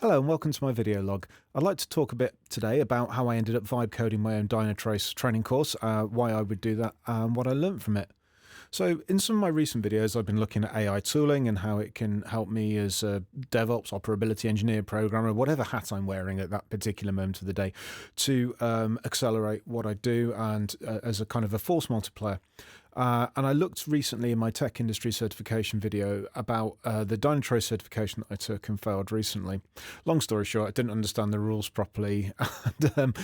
Hello and welcome to my video log. I'd like to talk a bit today about how I ended up vibe coding my own Dynatrace training course, why I would do that, and what I learned from it. So in some of my recent videos, I've been looking at AI tooling and how it can help me as a DevOps, operability engineer, programmer, whatever hat I'm wearing at that particular moment of the day, to accelerate what I do and as a kind of a force multiplier. And I looked recently in my tech industry certification video about the Dynatrace certification that I took and failed recently. Long story short, I didn't understand the rules properly. And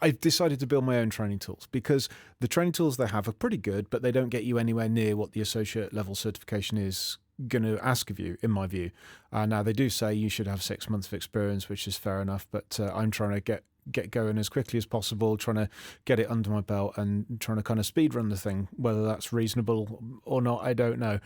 I decided to build my own training tools because the training tools they have are pretty good, but they don't get you anywhere near what the associate level certification is going to ask of you, in my view. Now, they do say you should have 6 months of experience, which is fair enough, but I'm trying to get going as quickly as possible, trying to get it under my belt and trying to kind of speed run the thing. Whether that's reasonable or not, I don't know.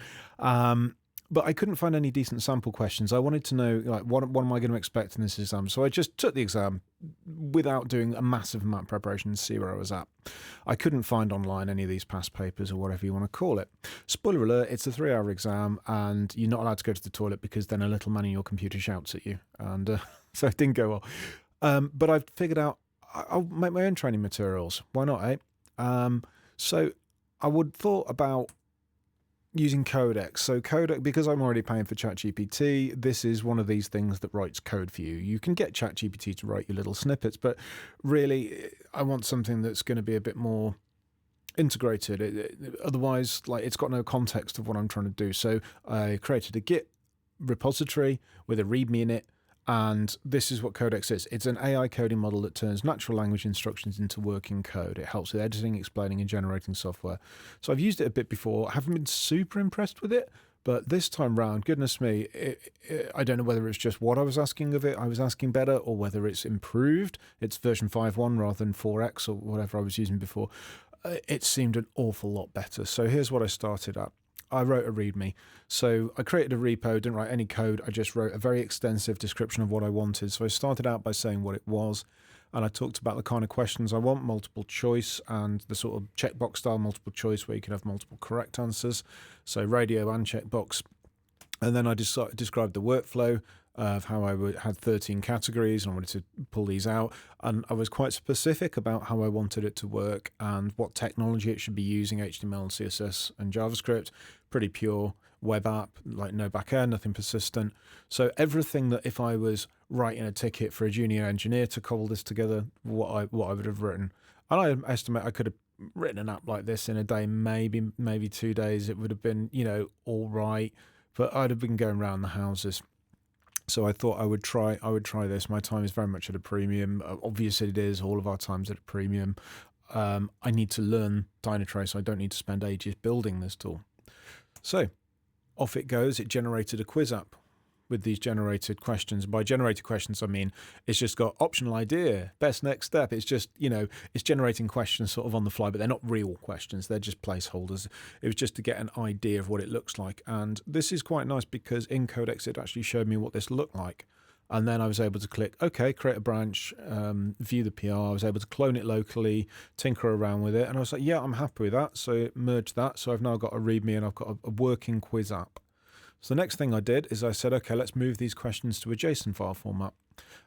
But I couldn't find any decent sample questions. I wanted to know, like, what am I going to expect in this exam? So I just took the exam without doing a massive amount of preparation to see where I was at. I couldn't find online any of these past papers or whatever you want to call it. Spoiler alert, it's a 3-hour exam and you're not allowed to go to the toilet because then a little man in your computer shouts at you. And so it didn't go well. But I've figured out I'll make my own training materials. Why not, eh? So I would thought about using Codex. So Codex, because I'm already paying for ChatGPT, this is one of these things that writes code for you. You can get ChatGPT to write you little snippets, but really I want something that's going to be a bit more integrated. Otherwise, like, it's got no context of what I'm trying to do. So I created a Git repository with a README in it. And this is what Codex is. It's an AI coding model that turns natural language instructions into working code. It helps with editing, explaining, and generating software. So I've used it a bit before. I haven't been super impressed with it, but this time round, goodness me, I don't know whether it's just what I was asking of it, I was asking better, or whether it's improved. It's version 5.1 rather than 4x or whatever I was using before. It seemed an awful lot better. So here's what I started at. I wrote a README. So I created a repo, didn't write any code. I just wrote a very extensive description of what I wanted. So I started out by saying what it was, and I talked about the kind of questions I want, multiple choice, and the sort of checkbox style multiple choice where you can have multiple correct answers. So radio and checkbox. And then I described the workflow of how I had 13 categories and I wanted to pull these out. And I was quite specific about how I wanted it to work and what technology it should be using, HTML, CSS, and JavaScript. Pretty pure web app, like no backend, nothing persistent. So everything that if I was writing a ticket for a junior engineer to cobble this together, what I would have written. And I estimate I could have written an app like this in a day, maybe 2 days. It would have been, all right, but I'd have been going around the houses. So I thought I would try this. My time is very much at a premium. Obviously it is. All of our time's at a premium. I need to learn Dynatrace. I don't need to spend ages building this tool. So off it goes. It generated a quiz app with these generated questions. By generated questions, I mean it's just got optional idea, best next step. It's just, it's generating questions sort of on the fly, but they're not real questions. They're just placeholders. It was just to get an idea of what it looks like. And this is quite nice because in Codex, it actually showed me what this looked like. And then I was able to click, OK, create a branch, view the PR. I was able to clone it locally, tinker around with it. And I was like, yeah, I'm happy with that. So merge that. So I've now got a README and I've got a working quiz app. So the next thing I did is I said, okay, let's move these questions to a JSON file format.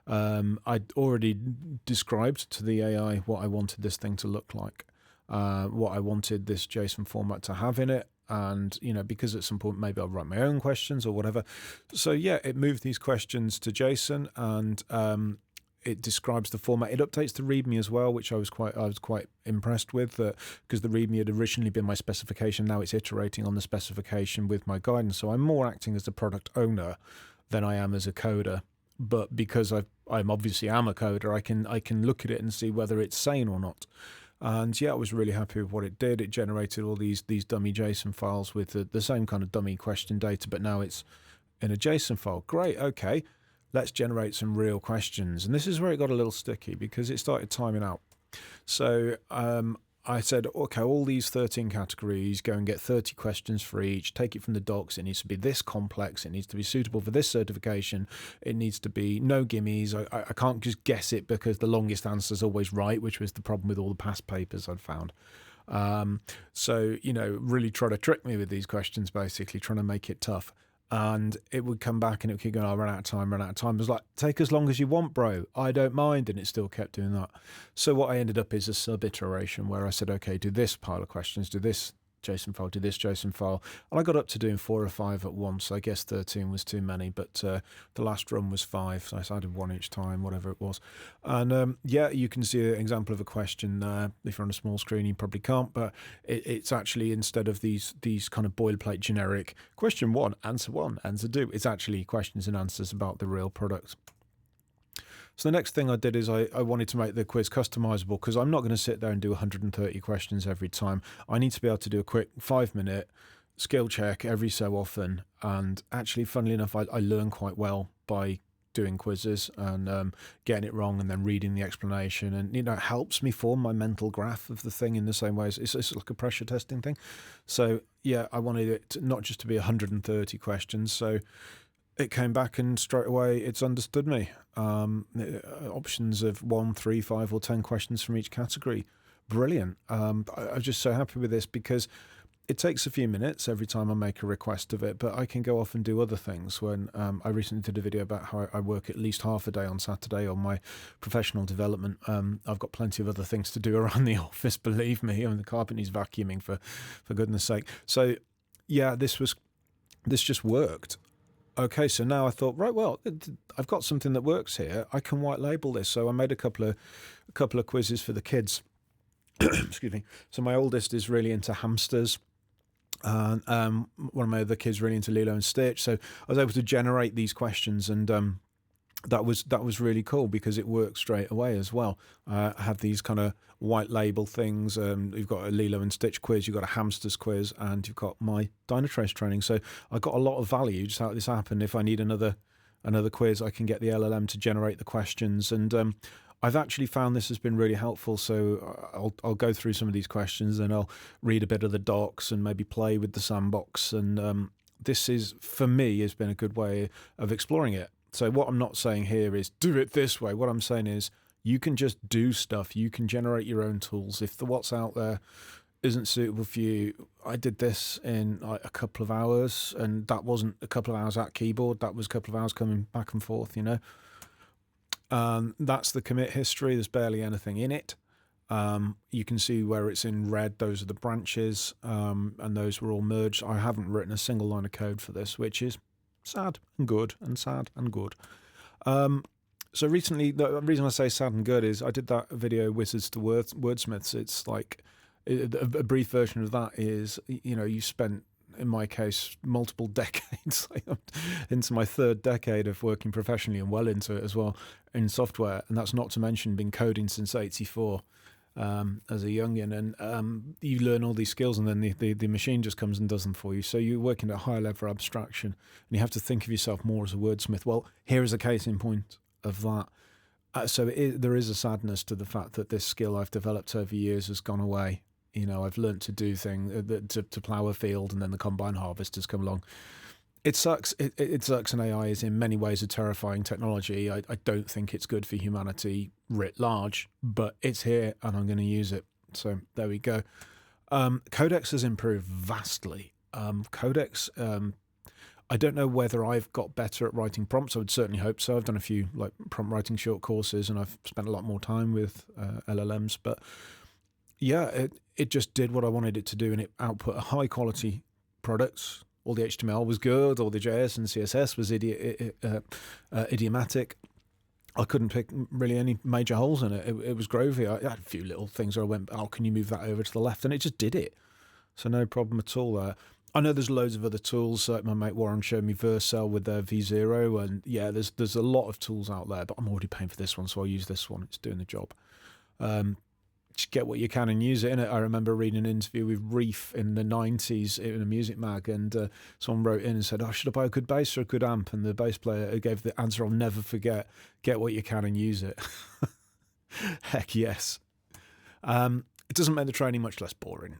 I'd already described to the AI what I wanted this thing to look like, what I wanted this JSON format to have in it. And, because at some point maybe I'll write my own questions or whatever. So yeah, it moved these questions to JSON and it describes the format. It updates the README as well, which I was quite impressed with, because the README had originally been my specification. Now it's iterating on the specification with my guidance. So I'm more acting as the product owner than I am as a coder. But because I'm obviously am a coder, I can look at it and see whether it's sane or not. And yeah, I was really happy with what it did. It generated all these dummy JSON files with the same kind of dummy question data, but now it's in a JSON file. Great, okay. Let's generate some real questions. And this is where it got a little sticky because it started timing out. So I said, okay, all these 13 categories, go and get 30 questions for each, take it from the docs. It needs to be this complex. It needs to be suitable for this certification. It needs to be no gimmies. I can't just guess it because the longest answer is always right, which was the problem with all the past papers I'd found. So, really try to trick me with these questions, basically trying to make it tough. And it would come back and it would keep going, "I run out of time, run out of time." It was like, take as long as you want, bro. I don't mind. And it still kept doing that. So what I ended up is a sub-iteration where I said, okay, do this pile of questions, do this JSON file, do this JSON file. And I got up to doing 4 or 5 at once. I guess 13 was too many, but the last run was 5. So I did 1 each time, whatever it was. And yeah, you can see an example of a question there. If you're on a small screen, you probably can't, but it's actually, instead of these kind of boilerplate generic question 1, answer 2, it's actually questions and answers about the real product. So the next thing I did is I wanted to make the quiz customizable, because I'm not going to sit there and do 130 questions every time. I need to be able to do a quick 5-minute skill check every so often. And actually, funnily enough, I learn quite well by doing quizzes and getting it wrong and then reading the explanation. And, it helps me form my mental graph of the thing in the same way. It's like a pressure testing thing. So yeah, I wanted it not just to be 130 questions. So it came back and straight away it's understood me. Options of 1, 3, 5 or 10 questions from each category. Brilliant. I'm just so happy with this, because it takes a few minutes every time I make a request of it, but I can go off and do other things. When I recently did a video about how I work at least half a day on Saturday on my professional development. I've got plenty of other things to do around the office, believe me. The carpet needs vacuuming, for goodness sake. So yeah, this just worked. Okay, so now I thought, right, well, I've got something that works here. I can white label this. So I made a couple of quizzes for the kids. Excuse me. So my oldest is really into hamsters. And one of my other kids really into Lilo and Stitch. So I was able to generate these questions, and that was really cool, because it worked straight away as well. I had these kind of white label things. You've got a Lilo and Stitch quiz, you've got a hamsters quiz, and you've got my Dynatrace training. So I got a lot of value just how this happened. If I need another quiz, I can get the LLM to generate the questions. And I've actually found this has been really helpful. So I'll go through some of these questions, and I'll read a bit of the docs and maybe play with the sandbox. And this is, for me, has been a good way of exploring it. So what I'm not saying here is do it this way. What I'm saying is you can just do stuff. You can generate your own tools. If what's out there isn't suitable for you, I did this in like a couple of hours, and that wasn't a couple of hours at keyboard. That was a couple of hours coming back and forth, That's the commit history. There's barely anything in it. You can see where it's in red. Those are the branches, and those were all merged. I haven't written a single line of code for this, which is sad and good, and sad and good. So recently, the reason I say sad and good is I did that video, Wizards to Wordsmiths. It's like a brief version of that is, you spent, in my case, multiple decades, into my 3rd decade of working professionally, and well into it as well in software. And that's not to mention been coding since '84 as a youngin. And you learn all these skills, and then the machine just comes and does them for you. So you're working at a higher level of abstraction, and you have to think of yourself more as a wordsmith. Well, here is a case in point of that. So there is a sadness to the fact that this skill I've developed over years has gone away. I've learned to do things, to plow a field, and then the combine harvesters come along. It sucks. It sucks, and AI is in many ways a terrifying technology. I don't think it's good for humanity writ large, but it's here, and I'm going to use it. So there we go. Codex has improved vastly. Codex, I don't know whether I've got better at writing prompts. I would certainly hope so. I've done a few prompt writing short courses, and I've spent a lot more time with LLMs. But yeah, it just did what I wanted it to do, and it output a high quality product. All the HTML was good. All the JS and CSS was idiomatic. I couldn't pick really any major holes in it. It was grovy. I had a few little things where I went, oh, can you move that over to the left? And it just did it. So no problem at all there. I know there's loads of other tools. Like my mate Warren showed me Vercel with their V0. And yeah, there's a lot of tools out there, but I'm already paying for this one, so I'll use this one. It's doing the job. Just get what you can and use it. I remember reading an interview with Reef in the 90s in a music mag, and someone wrote in and said, oh, should I buy a good bass or a good amp? And the bass player gave the answer I'll never forget: get what you can and use it. Heck yes. It doesn't make the training much less boring.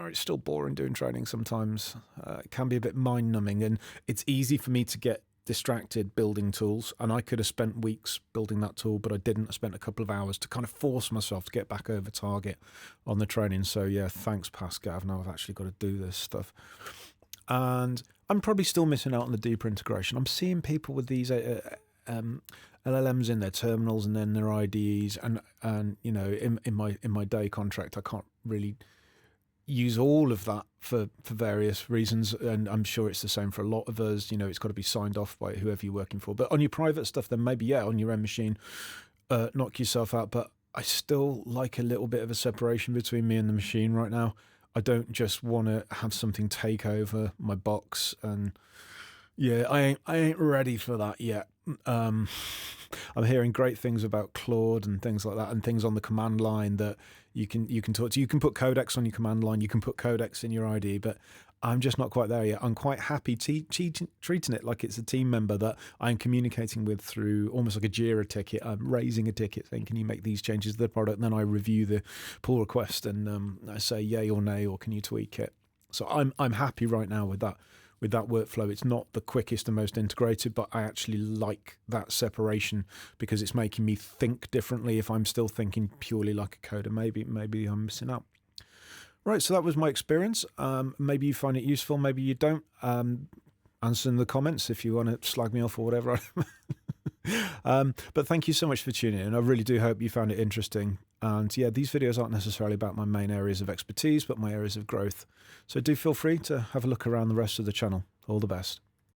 It's still boring doing training sometimes. It can be a bit mind-numbing, and it's easy for me to get distracted building tools, and I could have spent weeks building that tool, but I didn't. I spent a couple of hours to kind of force myself to get back over target on the training. So yeah, thanks Pascal. Now I've actually got to do this stuff. And I'm probably still missing out on the deeper integration. I'm seeing people with these LLMs in their terminals and then their IDEs, and you know, in my day contract, I can't really use all of that for various reasons, and I'm sure it's the same for a lot of us. You know, it's got to be signed off by whoever you're working for. But on your private stuff, then maybe, yeah, on your own machine, knock yourself out. But I still like a little bit of a separation between me and the machine right now. I don't just want to have something take over my box, and yeah, I ain't ready for that yet. I'm hearing great things about Claude and things like that, and things on the command line that you can talk to. You can put Codex on your command line, you can put Codex in your ID, but I'm just not quite there yet. I'm quite happy treating it like it's a team member that I'm communicating with through almost like a Jira ticket. I'm raising a ticket saying, can you make these changes to the product? And then I review the pull request and I say yay or nay, or can you tweak it? So I'm happy right now with that workflow. It's not the quickest and most integrated, but I actually like that separation because it's making me think differently. If I'm still thinking purely like a coder, maybe I'm missing out. Right, so that was my experience. Maybe you find it useful, maybe you don't. Answer in the comments if you want to slag me off or whatever. But thank you so much for tuning in. I really do hope you found it interesting. And yeah, these videos aren't necessarily about my main areas of expertise, but my areas of growth. So do feel free to have a look around the rest of the channel. All the best.